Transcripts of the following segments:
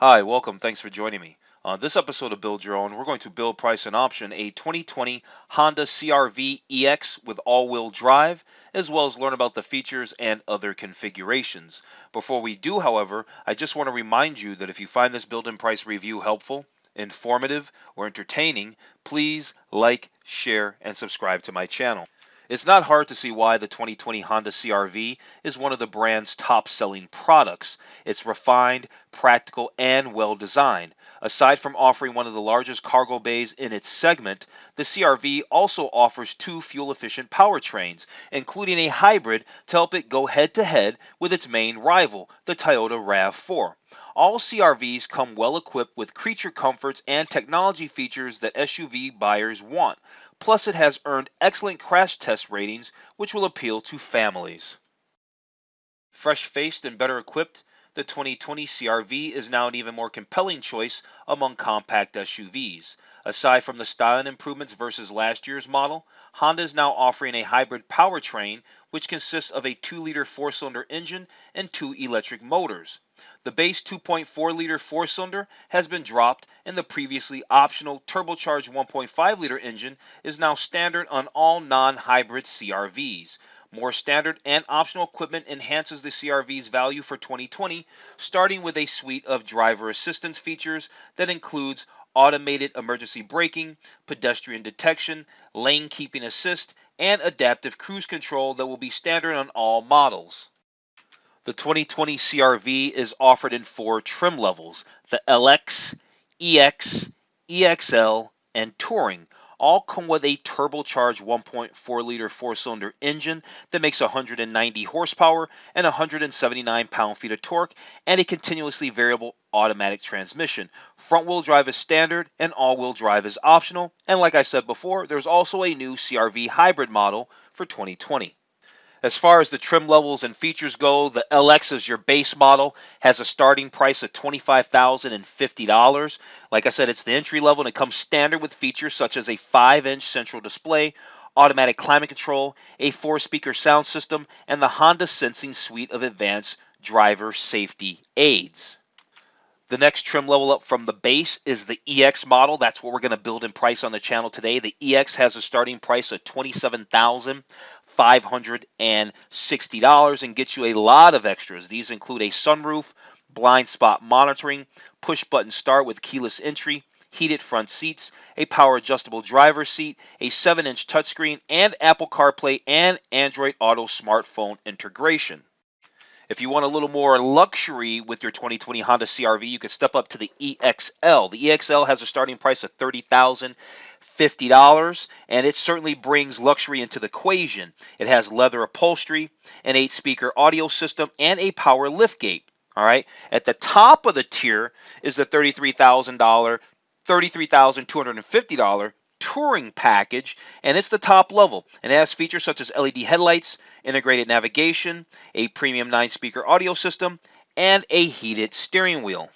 Hi, welcome. Thanks for joining me. On this episode of Build Your Own, we're going to build, price, and option a 2020 Honda CR-V EX with all-wheel drive, as well as learn about the features and other configurations. Before we do, however, I just want to remind you that if you find this build and price review helpful, informative, or entertaining, please like, share, and subscribe to my channel. It's not hard to see why the 2020 Honda CR-V is one of the brand's top-selling products. It's refined, practical, and well-designed. Aside from offering one of the largest cargo bays in its segment, the CR-V also offers two fuel-efficient powertrains, including a hybrid to help it go head-to-head with its main rival, the Toyota RAV4. All CR-Vs come well equipped with creature comforts and technology features that SUV buyers want. Plus, it has earned excellent crash test ratings, which will appeal to families. Fresh-faced and better equipped, the 2020 CR-V is now an even more compelling choice among compact SUVs. Aside from the styling improvements versus last year's model, Honda is now offering a hybrid powertrain which consists of a 2-liter 4-cylinder engine and 2 electric motors. The base 2.4-liter 4-cylinder has been dropped, and the previously optional turbocharged 1.5-liter engine is now standard on all non-hybrid CR-Vs. More standard and optional equipment enhances the CR-V's value for 2020, starting with a suite of driver assistance features that includes automated emergency braking, pedestrian detection, lane keeping assist, and adaptive cruise control that will be standard on all models. The 2020 CR-V is offered in 4 trim levels: the LX, EX, EXL, and Touring. All come with a turbocharged 1.4-liter 4-cylinder engine that makes 190 horsepower and 179 pound-feet of torque, and a continuously variable automatic transmission. Front-wheel drive is standard, and all-wheel drive is optional. And like I said before, there's also a new CR-V hybrid model for 2020. As far as the trim levels and features go, the LX is your base model, has a starting price of $25,050. Like I said, it's the entry level, and it comes standard with features such as a 5-inch central display, automatic climate control, a 4-speaker sound system, and the Honda Sensing suite of advanced driver safety aids. The next trim level up from the base is the EX model. That's what we're going to build in price on the channel today. The EX has a starting price of $27,560 and gets you a lot of extras. These include a sunroof, blind spot monitoring, push button start with keyless entry, heated front seats, a power adjustable driver's seat, a 7-inch touchscreen, and Apple CarPlay and Android Auto smartphone integration. If you want a little more luxury with your 2020 Honda CR-V, you can step up to the EXL. The EXL has a starting price of $30,050, and it certainly brings luxury into the equation. It has leather upholstery, an 8-speaker audio system, and a power liftgate. All right. At the top of the tier is the $33,250 Touring package, and it's the top level, and it has features such as LED headlights, integrated navigation, a premium 9-speaker audio system, and a heated steering wheel.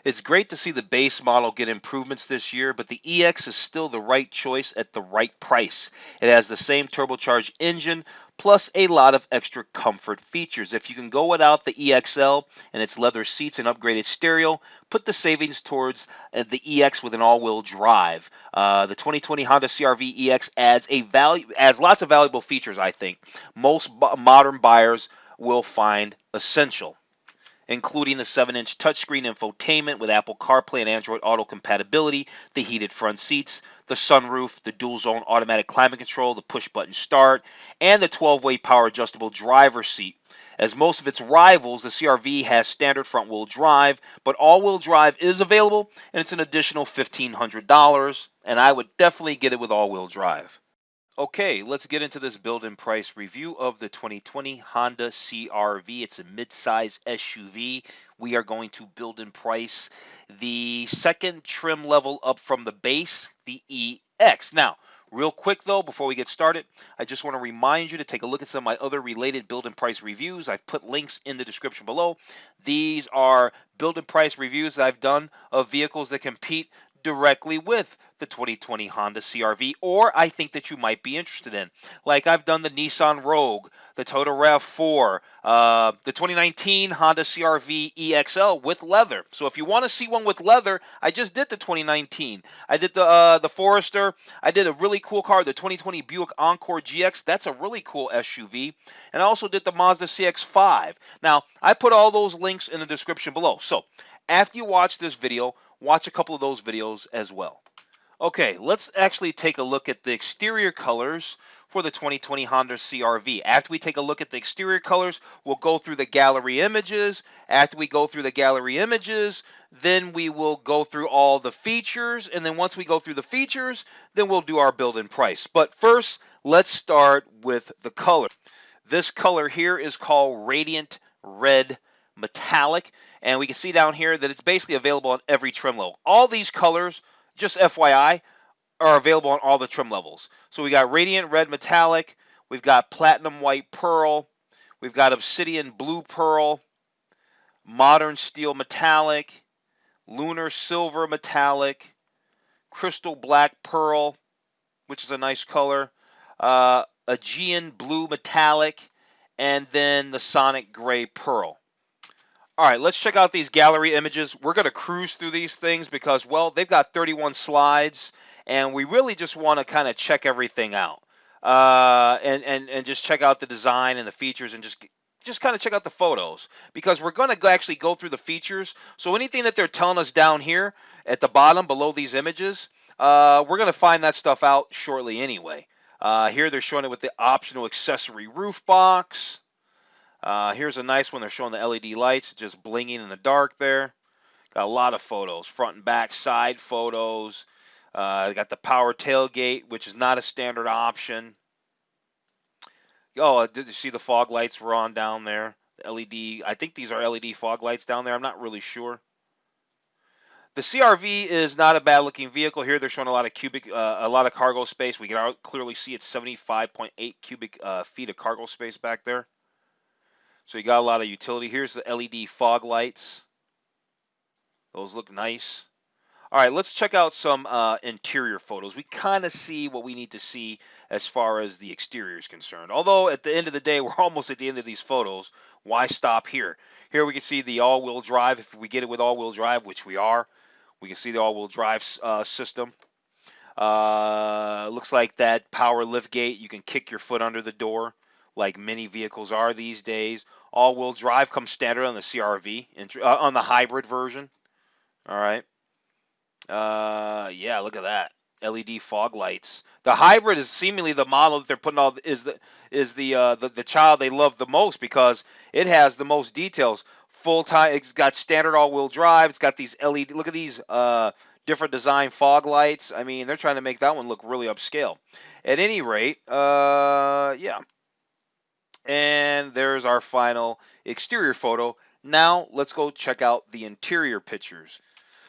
It's great to see the base model get improvements this year, but the EX is still the right choice at the right price. It has the same turbocharged engine, plus a lot of extra comfort features. If you can go without the EXL and its leather seats and upgraded stereo, put the savings towards the EX with an all-wheel drive. The 2020 Honda CR-V EX adds lots of valuable features, I think. Most modern buyers will find essential, including the 7-inch touchscreen infotainment with Apple CarPlay and Android Auto compatibility, the heated front seats, the sunroof, the dual-zone automatic climate control, the push-button start, and the 12-way power adjustable driver's seat. As most of its rivals, the CR-V has standard front-wheel drive, but all-wheel drive is available, and it's an additional $1,500, and I would definitely get it with all-wheel drive. Okay, let's get into this build and price review of the 2020 Honda CR-V. It's a midsize SUV. We are going to build and price the second trim level up from the base, the EX. Now, real quick though, before we get started, I just want to remind you to take a look at some of my other related build and price reviews. I've put links in the description below. These are build and price reviews that I've done of vehicles that compete directly with the 2020 Honda CR-V, or I think that you might be interested in. Like I've done the Nissan Rogue, the Toyota RAV4, the 2019 Honda CR-V EXL with leather. So if you want to see one with leather, I just did the 2019. I did the Forester. I did a really cool car, the 2020 Buick Encore GX. That's a really cool SUV. And I also did the Mazda CX-5. Now, I put all those links in the description below. So after you watch this video, watch a couple of those videos as well. Okay, let's actually take a look at the exterior colors for the 2020 Honda CR-V. After we take a look at the exterior colors, we'll go through the gallery images. After we go through the gallery images, then we will go through all the features. And then once we go through the features, then we'll do our build and price. But first, let's start with the color. This color here is called Radiant Red Metallic. And we can see down here that it's basically available on every trim level. All these colors, just FYI, are available on all the trim levels. So we got Radiant Red Metallic, we've got Platinum White Pearl, we've got Obsidian Blue Pearl, Modern Steel Metallic, Lunar Silver Metallic, Crystal Black Pearl, which is a nice color, Aegean Blue Metallic, and then the Sonic Gray Pearl. All right, let's check out these gallery images. We're going to cruise through these things because, well, they've got 31 slides, and we really just want to kind of check everything out and just check out the design and the features and just kind of check out the photos because we're going to actually go through the features. So anything that they're telling us down here at the bottom below these images, we're going to find that stuff out shortly anyway. Here they're showing it with the optional accessory roof box. Here's a nice one. They're showing the LED lights just blinging in the dark there. Got a lot of photos, front and back, side photos. They got the power tailgate, which is not a standard option. Oh, did you see the fog lights were on down there? The LED, I think these are LED fog lights down there. I'm not really sure. The CR-V is not a bad looking vehicle. Here they're showing a lot of cargo space. We can clearly see it's 75.8 cubic feet of cargo space back there. So you got a lot of utility. Here's the LED fog lights. Those look nice. All right, let's check out some interior photos. We kind of see what we need to see as far as the exterior is concerned. Although at the end of the day, we're almost at the end of these photos. Why stop here? Here we can see the all-wheel drive. If we get it with all-wheel drive, which we are, we can see the all-wheel drive system. Looks like that power lift gate. You can kick your foot under the door like many vehicles are these days. All-wheel drive comes standard on the CR-V, on the hybrid version. All right. Yeah, look at that. LED fog lights. The hybrid is seemingly the model that they're putting all is the child they love the most because it has the most details. Full time. It's got standard all-wheel drive. It's got these LED. Look at these different design fog lights. I mean, they're trying to make that one look really upscale. At any rate, yeah. And there's our final exterior photo. Now let's go check out the interior pictures.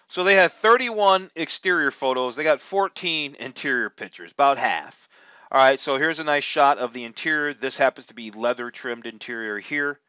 So they had 31 exterior photos. They got 14 interior pictures, about half. All right, so here's a nice shot of the interior. This happens to be leather trimmed interior here.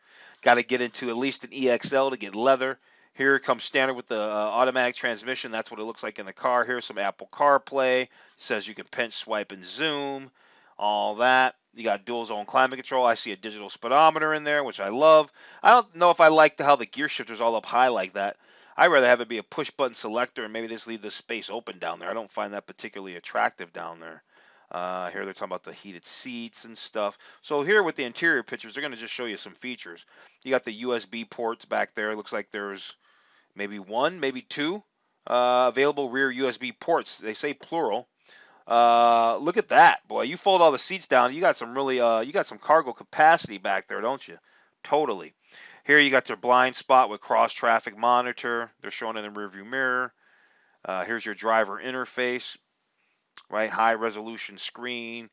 Got to get into at least an EXL to get leather. Here it comes standard with the automatic transmission. That's what it looks like in the car. Here's some Apple CarPlay. It says you can pinch, swipe, and zoom. All that. You got dual zone climate control. I see a digital speedometer in there, which I love. I don't know if I like how the gear shifter's all up high like that. I'd rather have it be a push button selector and maybe just leave the space open down there. I don't find that particularly attractive down there. Here they're talking about the heated seats and stuff. So here with the interior pictures, they're going to just show you some features. You got the USB ports back there. It looks like there's maybe one, maybe two available rear USB ports. They say plural. Look at that, boy. You fold all the seats down, you got some really you got some cargo capacity back there, don't you? Totally. Here you got their blind spot with cross traffic monitor. They're showing in the rearview mirror. Here's your driver interface, right? High resolution screen,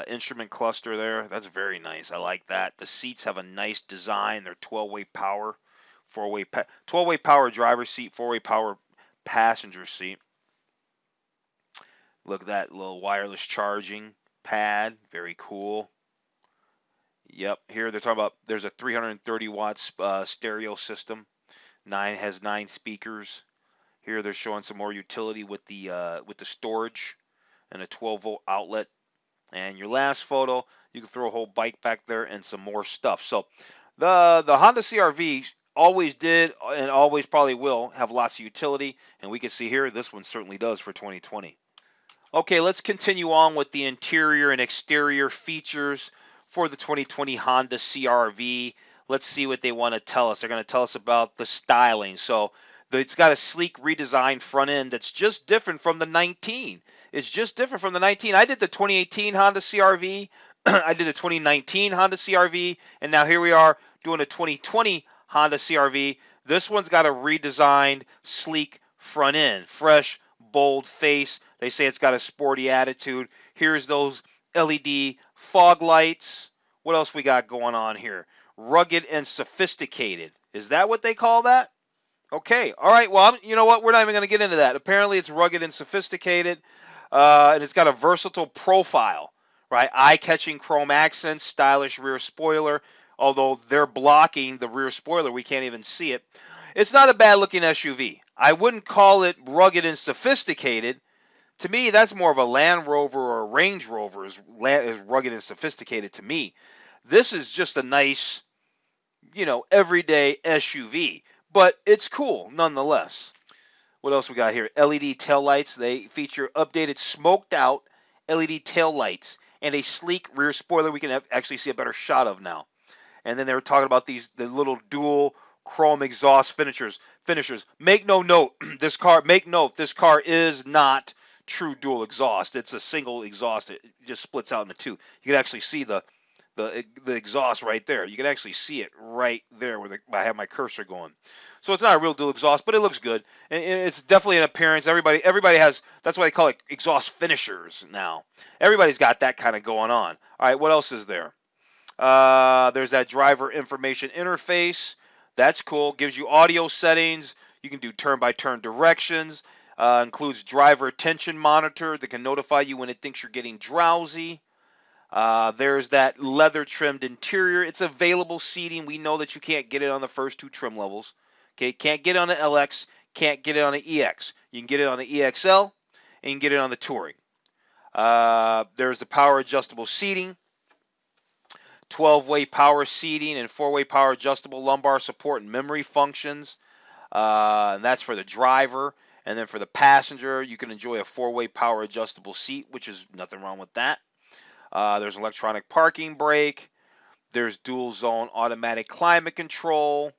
instrument cluster there. That's very nice. I like that. The seats have a nice design. They're 12-way power, 12-way power driver seat, 4-way power passenger seat. Look at that little wireless charging pad. Very cool. Yep. Here they're talking about there's a 330 watts stereo system. Has 9 speakers. Here they're showing some more utility with the storage and a 12-volt outlet. And your last photo, you can throw a whole bike back there and some more stuff. So the Honda CR-V always did and always probably will have lots of utility, and we can see here this one certainly does for 2020. Okay, let's continue on with the interior and exterior features for the 2020 Honda CR-V. Let's see what they want to tell us. They're going to tell us about the styling. So it's got a sleek redesigned front end that's just different from the 19. It's just different from the 19. I did the 2018 Honda CR-V. I did the 2019 Honda CR-V, and now here we are doing a 2020 Honda CR-V. This one's got a redesigned, sleek front end, fresh, bold face. They say it's got a sporty attitude. Here's those LED fog lights. What else we got going on here? Rugged and sophisticated. Is that what they call that? Okay. All right. Well, you know what? We're not even going to get into that. Apparently, it's rugged and sophisticated, and it's got a versatile profile, right? Eye-catching chrome accents, stylish rear spoiler. Although they're blocking the rear spoiler, we can't even see it. It's not a bad-looking SUV. I wouldn't call it rugged and sophisticated. To me, that's more of a Land Rover or a Range Rover is rugged and sophisticated to me. This is just a nice, everyday SUV, but it's cool nonetheless. What else we got here? LED taillights. They feature updated smoked out LED taillights and a sleek rear spoiler we can actually see a better shot of now. And then they were talking about the little dual chrome exhaust finishers. Make note, this car is not true dual exhaust. It's a single exhaust. It just splits out into two. You can actually see the exhaust right there. You can actually see it right there where I have my cursor going. So it's not a real dual exhaust, but it looks good. And it's definitely an appearance. Everybody has, that's why they call it exhaust finishers now. Everybody's got that kind of going on. All right, what else is there? There's that driver information interface. That's cool. Gives you audio settings. You can do turn-by-turn directions. Includes driver attention monitor that can notify you when it thinks you're getting drowsy. There's that leather-trimmed interior. It's available seating. We know that you can't get it on the first two trim levels. Okay, can't get it on the LX, can't get it on the EX. You can get it on the EXL, and you can get it on the Touring. There's the power adjustable seating. 12-way power seating and 4-way power adjustable lumbar support and memory functions. And that's for the driver. And then for the passenger, you can enjoy a 4-way power adjustable seat, which is nothing wrong with that. There's electronic parking brake. There's dual zone automatic climate control.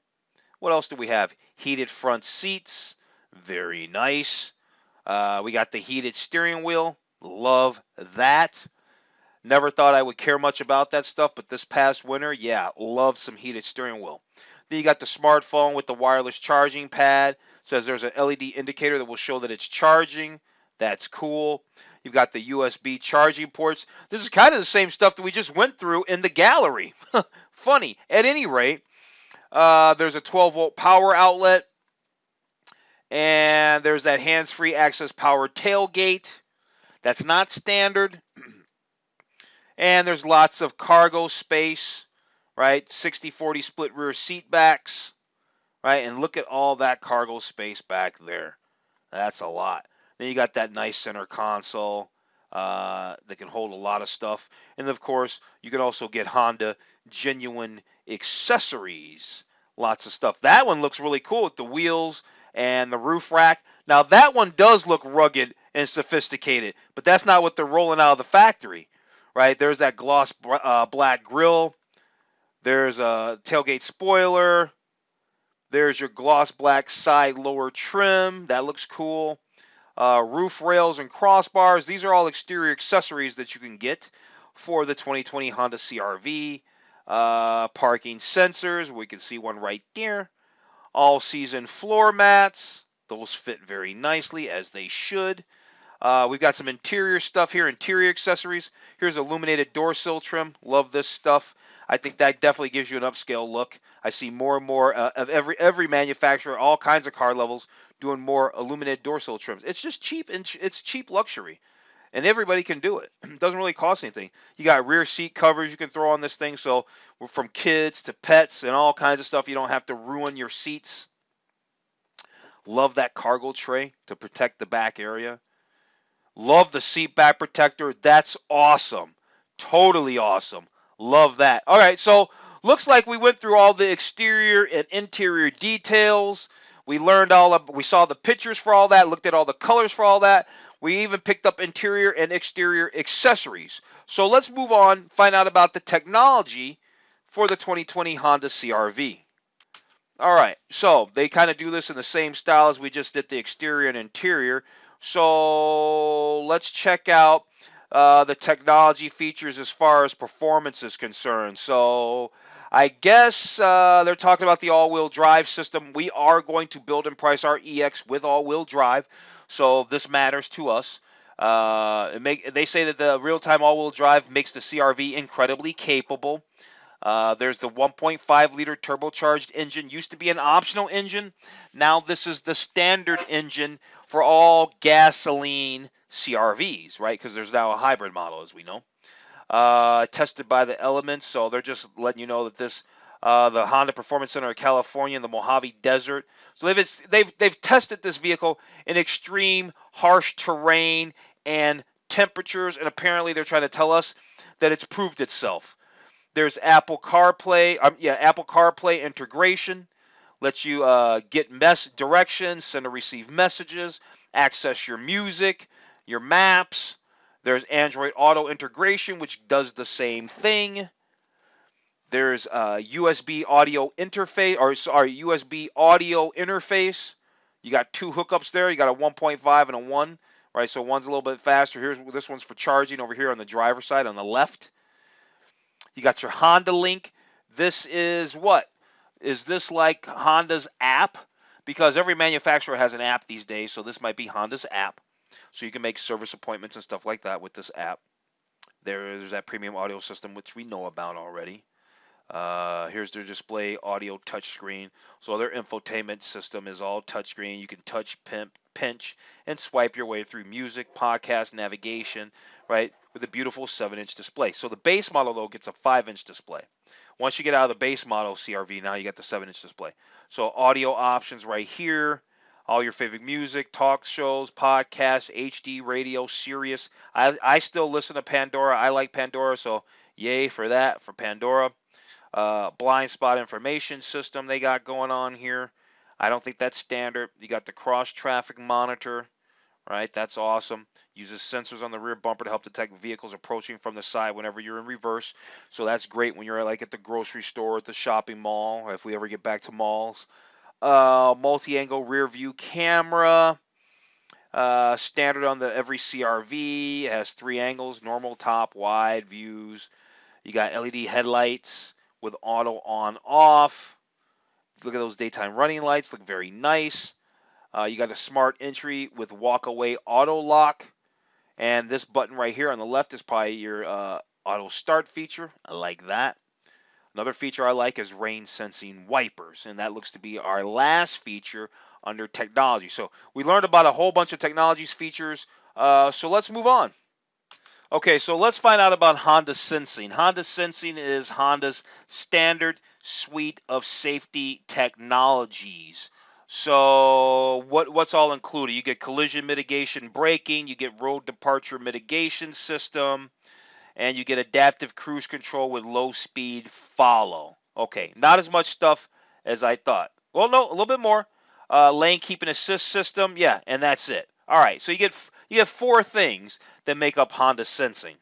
What else do we have? Heated front seats. Very nice. We got the heated steering wheel. Love that. Never thought I would care much about that stuff, but this past winter, yeah, love some heated steering wheel. Then you got the smartphone with the wireless charging pad. Says there's an LED indicator that will show that it's charging. That's cool. You've got the USB charging ports. This is kind of the same stuff that we just went through in the gallery. Funny. At any rate, there's a 12-volt power outlet. And there's that hands-free access power tailgate. That's not standard. And there's lots of cargo space, right? 60-40 split rear seat backs, right? And look at all that cargo space back there. That's a lot. Then you got that nice center console that can hold a lot of stuff. And, of course, you can also get Honda genuine accessories. Lots of stuff. That one looks really cool with the wheels and the roof rack. Now, that one does look rugged and sophisticated, but that's not what they're rolling out of the factory. Right, there's that gloss black grille. There's a tailgate spoiler. There's your gloss black side lower trim. That looks cool. Roof rails and crossbars. These are all exterior accessories that you can get for the 2020 Honda CR-V. Parking sensors. We can see one right there. All-season floor mats. Those fit very nicely, as they should. We've got some interior stuff here, interior accessories. Here's illuminated door sill trim. Love this stuff. I think that definitely gives you an upscale look. I see more and more of every manufacturer, all kinds of car levels, doing more illuminated door sill trims. It's just cheap, and it's cheap luxury, and everybody can do it. It doesn't really cost anything. You got rear seat covers you can throw on this thing, so from kids to pets and all kinds of stuff, you don't have to ruin your seats. Love that cargo tray to protect the back area. Love the seat back protector. That's awesome. Totally awesome. Love that. All right, so looks like we went through all the exterior and interior details. We learned we saw the pictures for all that, looked at all the colors for all that. We even picked up interior and exterior accessories. So let's move on, find out about the technology for the 2020 Honda CR-V. All right, so they kind of do this in the same style as we just did the exterior and interior. So let's check out the technology features as far as performance is concerned. So I guess they're talking about the all-wheel drive system. We are going to build and price our EX with all-wheel drive, so this matters to us. They say that the real-time all-wheel drive makes the CR-V incredibly capable. There's the 1.5 liter turbocharged engine. Used to be an optional engine. Now this is the standard engine for all gasoline CRVs, right? Because there's now a hybrid model, as we know. Tested by the elements, so they're just letting you know that this, the Honda Performance Center of California in the Mojave Desert. So they've tested this vehicle in extreme harsh terrain and temperatures, and apparently they're trying to tell us that it's proved itself. There's Apple CarPlay integration. Lets you get directions, send or receive messages, access your music, your maps. There's Android Auto integration, which does the same thing. There's USB audio interface, or sorry, USB audio interface. You got two hookups there. You got a 1.5 and a 1, right? So one's a little bit faster. This one's for charging over here on the driver's side on the left. You got your Honda Link. This is what? Is this like Honda's app? Because every manufacturer has an app these days, so this might be Honda's app. So you can make service appointments and stuff like that with this app. There's that premium audio system, which we know about already. Here's their display audio touchscreen. So their infotainment system is all touchscreen. You can touch, pinch, and swipe your way through music, podcast, navigation, right, with a beautiful 7-inch display. So the base model, though, gets a 5-inch display. Once you get out of the base model CR-V, now you got the 7-inch display. So audio options right here. All your favorite music, talk shows, podcasts, HD radio, Sirius. I still listen to Pandora. I like Pandora, so yay for that, for Pandora. Blind spot information system they got going on here. I don't think that's standard. You got the cross traffic monitor, right? That's awesome. Uses sensors on the rear bumper to help detect vehicles approaching from the side whenever you're in reverse. So that's great when you're like at the grocery store, at the shopping mall, if we ever get back to malls. Multi-angle rear view camera. Standard on the every CR-V. It has 3 angles: normal, top, wide views. You got LED headlights with auto on off. Look at those daytime running lights, look very nice. You got a smart entry with walk-away auto lock. And this button right here on the left is probably your auto start feature. I like that. Another feature I like is rain sensing wipers, and that looks to be our last feature under technology. So we learned about a whole bunch of technologies features. So let's move on. Okay, so let's find out about Honda Sensing. Honda Sensing is Honda's standard suite of safety technologies. So what's all included? You get collision mitigation braking, you get road departure mitigation system, and you get adaptive cruise control with low speed follow. Okay, not as much stuff as I thought. Well, no, a little bit more. Lane keeping assist system, yeah, and that's it. All right, so you get 4 things that make up Honda Sensing.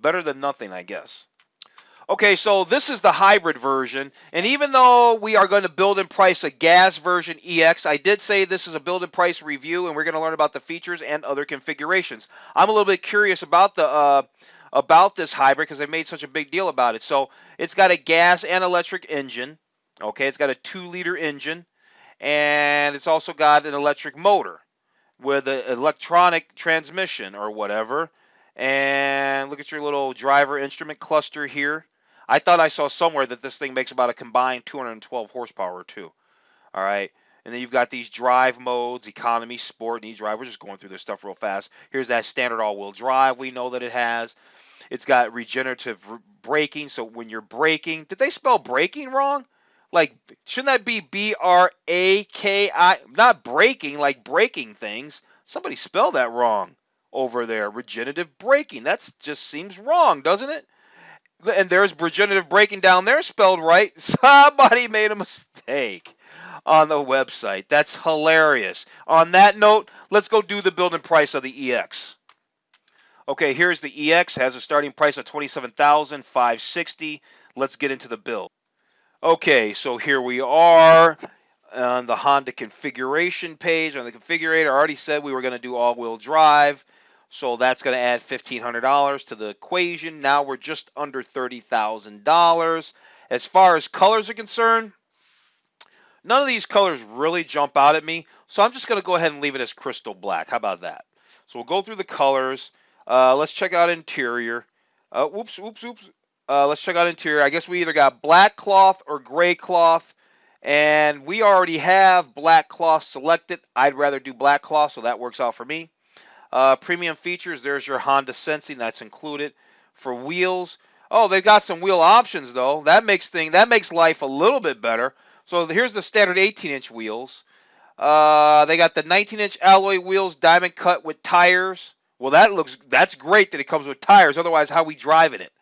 Better than nothing, I guess. Okay, so this is the hybrid version, and even though we are going to build and price a gas version EX, I did say this is a build and price review, and we're going to learn about the features and other configurations. I'm a little bit curious about this hybrid because they made such a big deal about it. So it's got a gas and electric engine. Okay, it's got a 2-liter engine, and it's also got an electric motor with an electronic transmission or whatever. And look at your little driver instrument cluster here. I thought I saw somewhere that this thing makes about a combined 212 horsepower too. All right. And then you've got these drive modes: economy, sport, and e-drive. We're just going through this stuff real fast. Here's that standard all-wheel drive we know that it has. It's got regenerative braking, so when you're braking, did they spell braking wrong? Like, shouldn't that be B-R-A-K-I? Not breaking, like breaking things. Somebody spelled that wrong over there. Regenerative braking. That just seems wrong, doesn't it? And there's regenerative braking down there spelled right. Somebody made a mistake on the website. That's hilarious. On that note, let's go do the build and price of the EX. Okay, here's the EX. Has a starting price of $27,560. Let's get into the build. Okay, so here we are on the Honda configuration page. On the configurator, I already said we were going to do all-wheel drive. So that's going to add $1,500 to the equation. Now we're just under $30,000. As far as colors are concerned, none of these colors really jump out at me. So I'm just going to go ahead and leave it as crystal black. How about that? So we'll go through the colors. Let's check out interior. Oops. Let's check out interior. I guess we either got black cloth or gray cloth. And we already have black cloth selected. I'd rather do black cloth, so that works out for me. Premium features, there's your Honda sensing, that's included. For wheels, oh, they've got some wheel options though. That makes life a little bit better. So here's the standard 18-inch wheels. They got the 19-inch alloy wheels, diamond cut with tires. Well, that's great that it comes with tires. Otherwise, how we driving it?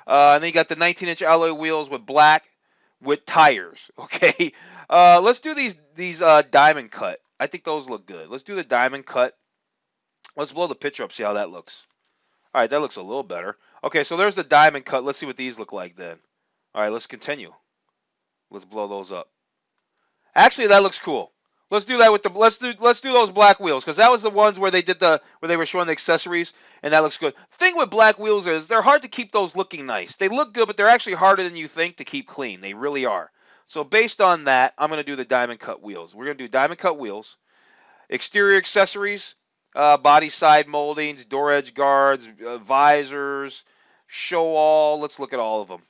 And then you got the 19-inch alloy wheels with black with tires. Okay. Let's do these diamond cut. I think those look good. Let's do the diamond cut. Let's blow the picture up, see how that looks. All right, that looks a little better. Okay, so there's the diamond cut. Let's see what these look like then. All right, let's continue. Let's blow those up. Actually, that looks cool. Let's do that with the let's do those black wheels, because that was the ones where they were showing the accessories, and that looks good. Thing with black wheels is they're hard to keep those looking nice. They look good, but they're actually harder than you think to keep clean. They really are. So based on that, I'm gonna do the diamond cut wheels. We're gonna do diamond cut wheels. Exterior accessories. Body side moldings, door edge guards, visors, show all. Let's look at all of them.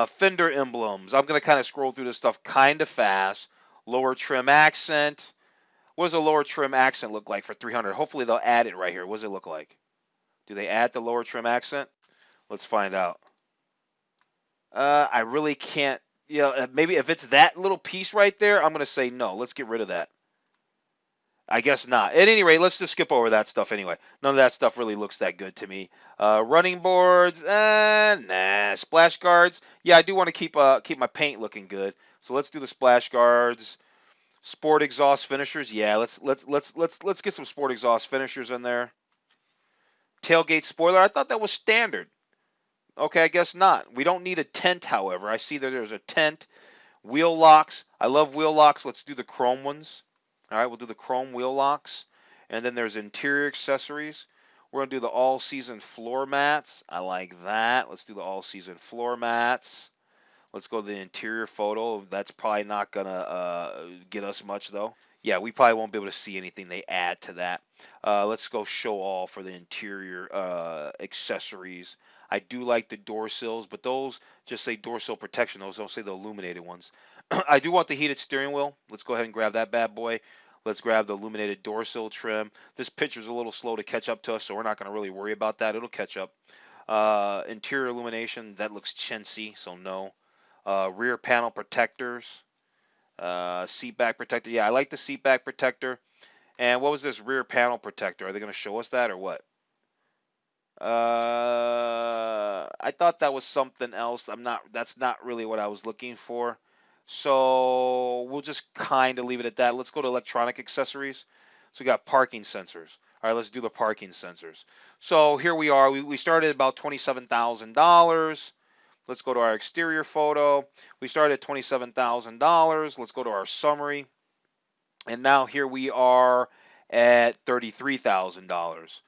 Fender emblems. I'm going to kind of scroll through this stuff kind of fast. Lower trim accent. What does a lower trim accent look like for 300? Hopefully they'll add it right here. What does it look like? Do they add the lower trim accent? Let's find out. I really can't. Maybe if it's that little piece right there, I'm going to say no. Let's get rid of that. I guess not. At any rate, let's just skip over that stuff anyway. None of that stuff really looks that good to me. Running boards, nah. Splash guards, yeah, I do want to keep my paint looking good. So let's do the splash guards. Sport exhaust finishers, yeah. Let's get some sport exhaust finishers in there. Tailgate spoiler, I thought that was standard. Okay, I guess not. We don't need a tent, however. I see that there's a tent. Wheel locks, I love wheel locks. Let's do the chrome ones. All right, we'll do the chrome wheel locks. And then there's interior accessories. We're going to do the all-season floor mats. I like that. Let's do the all-season floor mats. Let's go to the interior photo. That's probably not going to get us much, though. Yeah, we probably won't be able to see anything they add to that. Let's go show all for the interior accessories. I do like the door sills, but those just say door sill protection. Those don't say the illuminated ones. I do want the heated steering wheel. Let's go ahead and grab that bad boy. Let's grab the illuminated door sill trim. This picture's a little slow to catch up to us, so we're not going to really worry about that. It'll catch up. Interior illumination, that looks chintzy, so no. Rear panel protectors. Seat back protector. Yeah, I like the seat back protector. And what was this rear panel protector? Are they going to show us that or what? I thought that was something else. That's not really what I was looking for. So we'll just kind of leave it at that. Let's go to electronic accessories. So we got parking sensors. All right, let's do the parking sensors. So here we are. We started at about $27,000. Let's go to our exterior photo. We started at $27,000. Let's go to our summary. And now here we are at $33,000.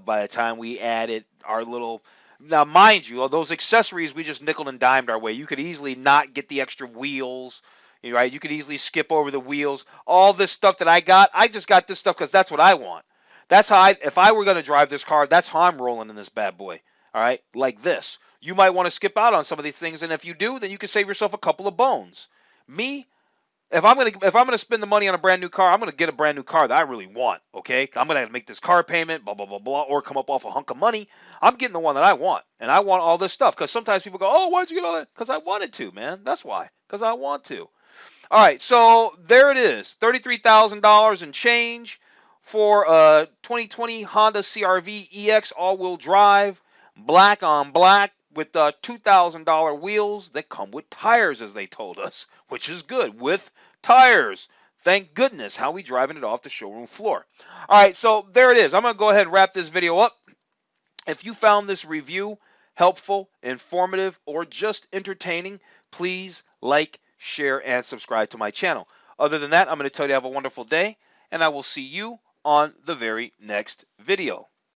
By the time we added our little... Now, mind you, those accessories, we just nickel and dimed our way. You could easily not get the extra wheels, right? You could easily skip over the wheels. All this stuff that I just got this stuff because that's what I want. That's how if I were going to drive this car, that's how I'm rolling in this bad boy, all right? Like this. You might want to skip out on some of these things, and if you do, then you can save yourself a couple of bones. Me, if I'm gonna spend the money on a brand new car, I'm gonna get a brand new car that I really want. Okay, I'm gonna have to make this car payment, blah blah blah blah, or come up off a hunk of money. I'm getting the one that I want, and I want all this stuff. Because sometimes people go, "Oh, why'd you get all that?" Because I wanted to, man. That's why. because I want to. All right, so there it is, $33,000 and change for a 2020 Honda CR-V EX all-wheel drive, black on black with $2,000 wheels that come with tires, as they told us, which is good, with tires. Thank goodness. How we driving it off the showroom floor. All right, so there it is. I'm going to go ahead and wrap this video up. If you found this review helpful, informative, or just entertaining, please like, share, and subscribe to my channel. Other than that, I'm going to tell you to have a wonderful day, and I will see you on the very next video.